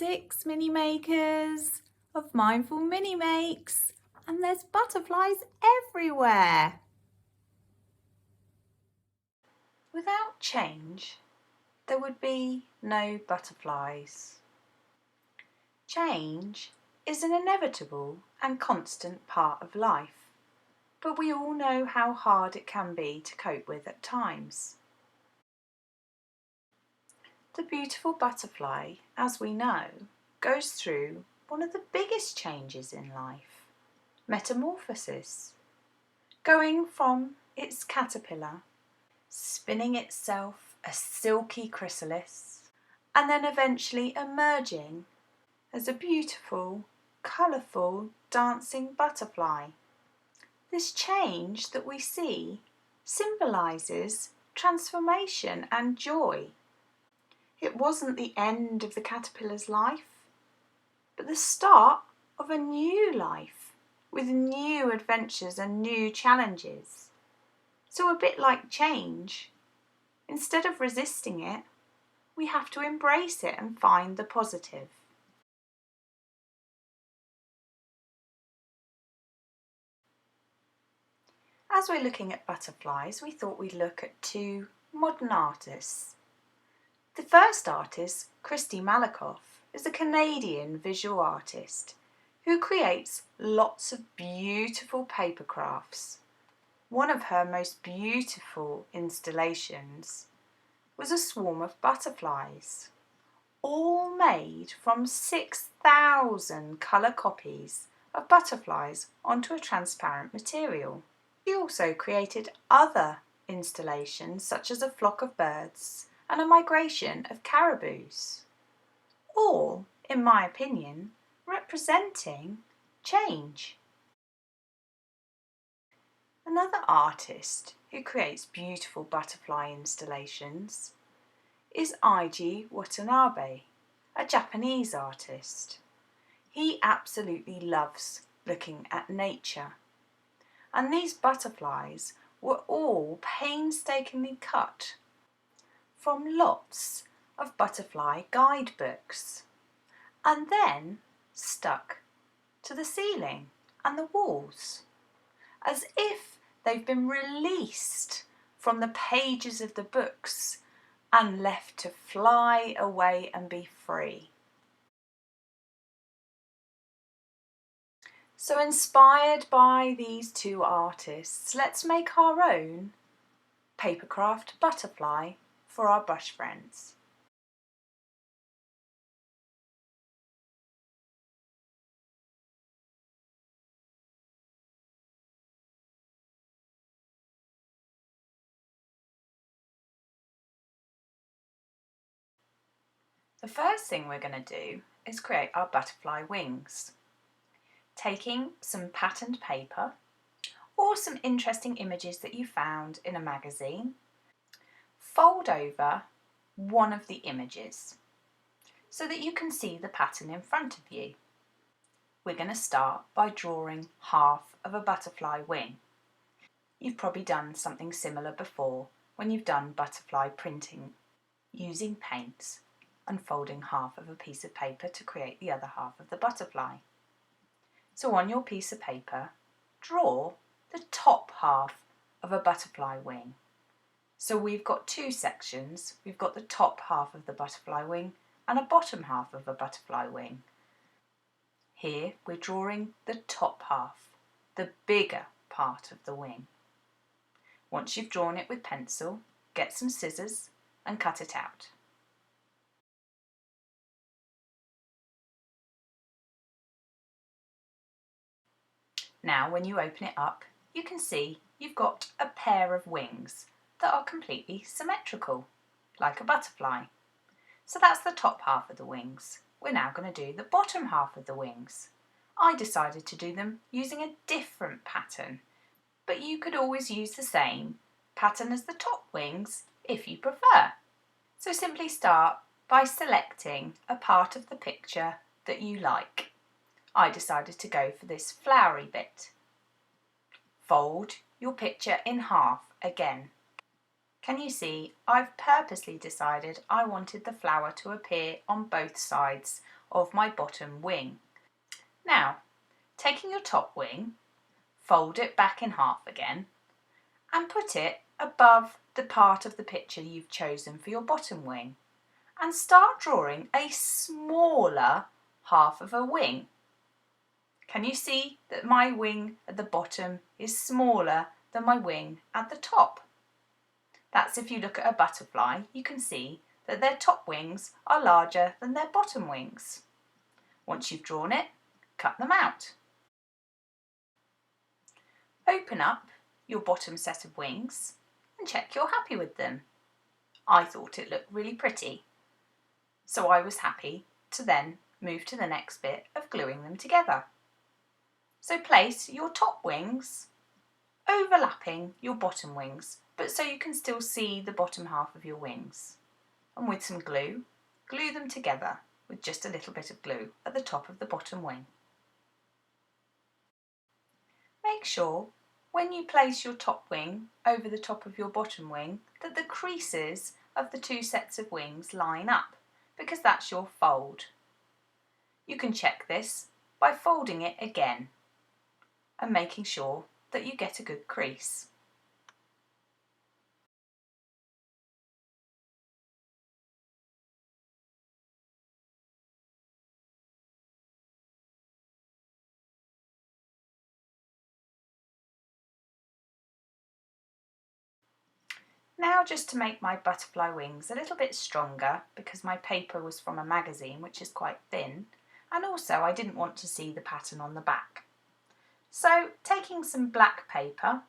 6 mini makers of Mindful Mini Makes, and there's butterflies everywhere. Without change, there would be no butterflies. Change is an inevitable and constant part of life, but we all know how hard it can be to cope with at times. The beautiful butterfly, as we know, goes through one of the biggest changes in life, metamorphosis, going from its caterpillar, spinning itself a silky chrysalis, and then eventually emerging as a beautiful, colourful, dancing butterfly. This change that we see symbolises transformation and joy. It wasn't the end of the caterpillar's life, but the start of a new life with new adventures and new challenges. So a bit like change, instead of resisting it, we have to embrace it and find the positive. As we're looking at butterflies, we thought we'd look at two modern artists. The first artist, Christy Malakoff, is a Canadian visual artist who creates lots of beautiful paper crafts. One of her most beautiful installations was a swarm of butterflies, all made from 6,000 colour copies of butterflies onto a transparent material. She also created other installations such as a flock of birds and a migration of caribous, all, in my opinion, representing change. Another artist who creates beautiful butterfly installations is Eiji Watanabe, a Japanese artist. He absolutely loves looking at nature, and these butterflies were all painstakingly cut from lots of butterfly guidebooks and then stuck to the ceiling and the walls, as if they've been released from the pages of the books and left to fly away and be free. So inspired by these two artists, let's make our own Papercraft butterfly for our brush friends. The first thing we're going to do is create our butterfly wings. Taking some patterned paper or some interesting images that you found in a magazine, fold over one of the images so that you can see the pattern in front of you. We're going to start by drawing half of a butterfly wing. You've probably done something similar before when you've done butterfly printing using paints and folding half of a piece of paper to create the other half of the butterfly. So on your piece of paper, draw the top half of a butterfly wing. So we've got two sections. We've got the top half of the butterfly wing and a bottom half of a butterfly wing. Here we're drawing the top half, the bigger part of the wing. Once you've drawn it with pencil, get some scissors and cut it out. Now when you open it up, you can see you've got a pair of wings that are completely symmetrical, like a butterfly. So that's the top half of the wings. We're now going to do the bottom half of the wings. I decided to do them using a different pattern, but you could always use the same pattern as the top wings if you prefer. So simply start by selecting a part of the picture that you like. I decided to go for this flowery bit. Fold your picture in half again. Can you see I've purposely decided I wanted the flower to appear on both sides of my bottom wing. Now, taking your top wing, fold it back in half again and put it above the part of the picture you've chosen for your bottom wing and start drawing a smaller half of a wing. Can you see that my wing at the bottom is smaller than my wing at the top? That's if you look at a butterfly, you can see that their top wings are larger than their bottom wings. Once you've drawn it, cut them out. Open up your bottom set of wings and check you're happy with them. I thought it looked really pretty, so I was happy to then move to the next bit of gluing them together. So place your top wings overlapping your bottom wings, but so you can still see the bottom half of your wings. And with some glue, glue them together with just a little bit of glue at the top of the bottom wing. Make sure when you place your top wing over the top of your bottom wing that the creases of the two sets of wings line up, because that's your fold. You can check this by folding it again and making sure that you get a good crease. Now, just to make my butterfly wings a little bit stronger, because my paper was from a magazine which is quite thin, and also I didn't want to see the pattern on the back. So taking some black paper,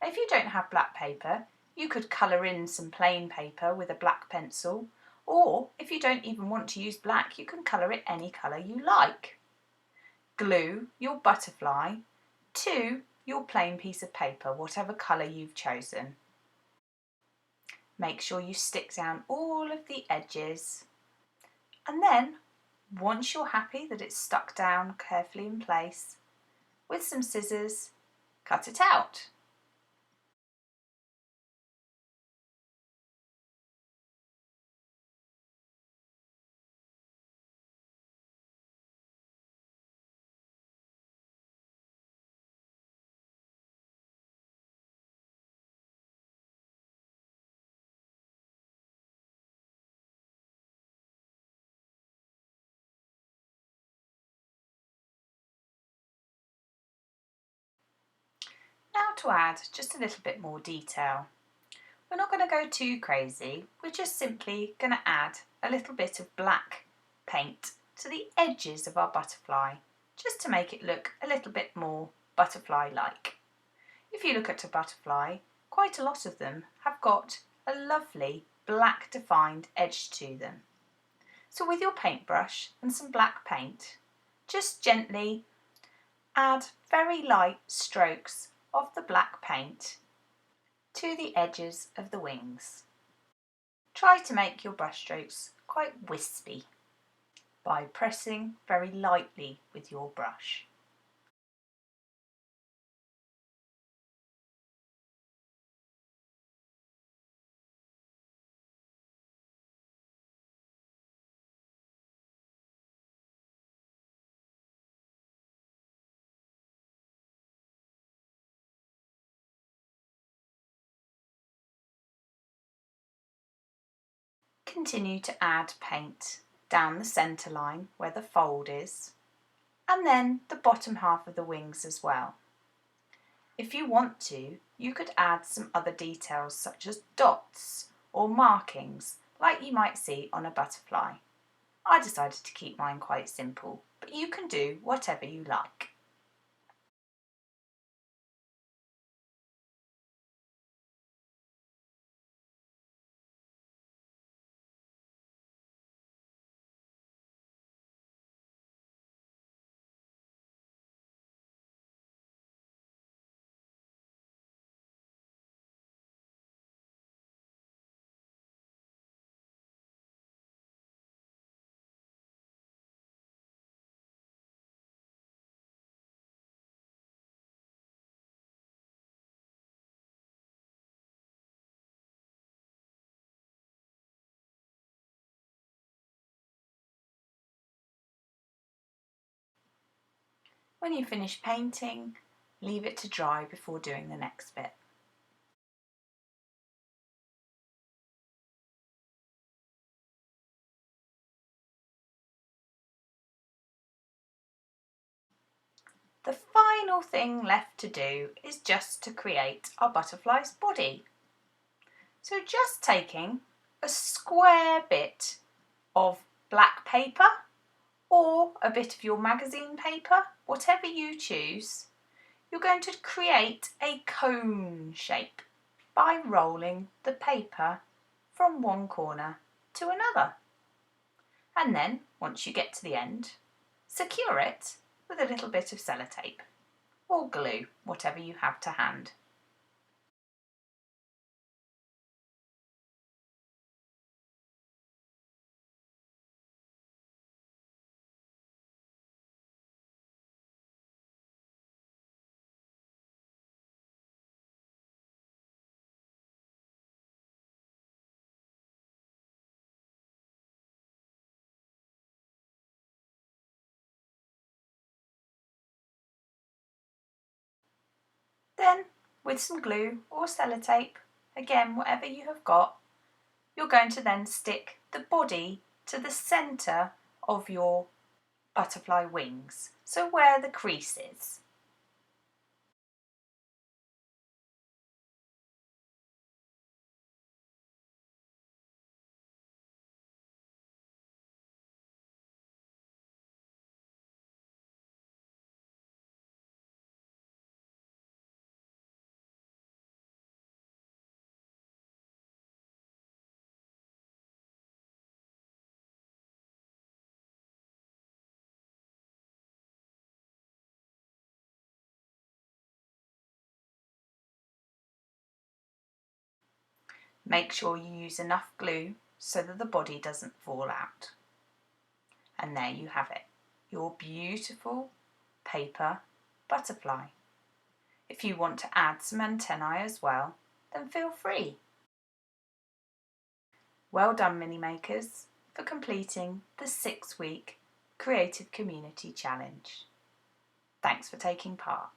if you don't have black paper, you could colour in some plain paper with a black pencil, or if you don't even want to use black, you can colour it any colour you like. Glue your butterfly to your plain piece of paper, whatever colour you've chosen. Make sure you stick down all of the edges, and then once you're happy that it's stuck down carefully in place, with some scissors, cut it out. Now to add just a little bit more detail. We're not going to go too crazy, we're just simply going to add a little bit of black paint to the edges of our butterfly, just to make it look a little bit more butterfly-like. If you look at a butterfly, quite a lot of them have got a lovely black defined edge to them. So with your paintbrush and some black paint, just gently add very light strokes of the black paint to the edges of the wings. Try to make your brush strokes quite wispy by pressing very lightly with your brush. Continue to add paint down the centre line where the fold is, and then the bottom half of the wings as well. If you want to, you could add some other details such as dots or markings like you might see on a butterfly. I decided to keep mine quite simple, but you can do whatever you like. When you finish painting, leave it to dry before doing the next bit. The final thing left to do is just to create our butterfly's body. So just taking a square bit of black paper or a bit of your magazine paper, whatever you choose, you're going to create a cone shape by rolling the paper from one corner to another. And then, once you get to the end, secure it with a little bit of sellotape or glue, whatever you have to hand. Then, with some glue or sellotape, again whatever you have got, you're going to then stick the body to the centre of your butterfly wings, so where the crease is. Make sure you use enough glue so that the body doesn't fall out. And there you have it, your beautiful paper butterfly. If you want to add some antennae as well, then feel free. Well done, Mini Makers, for completing the 6-week Creative Community Challenge. Thanks for taking part.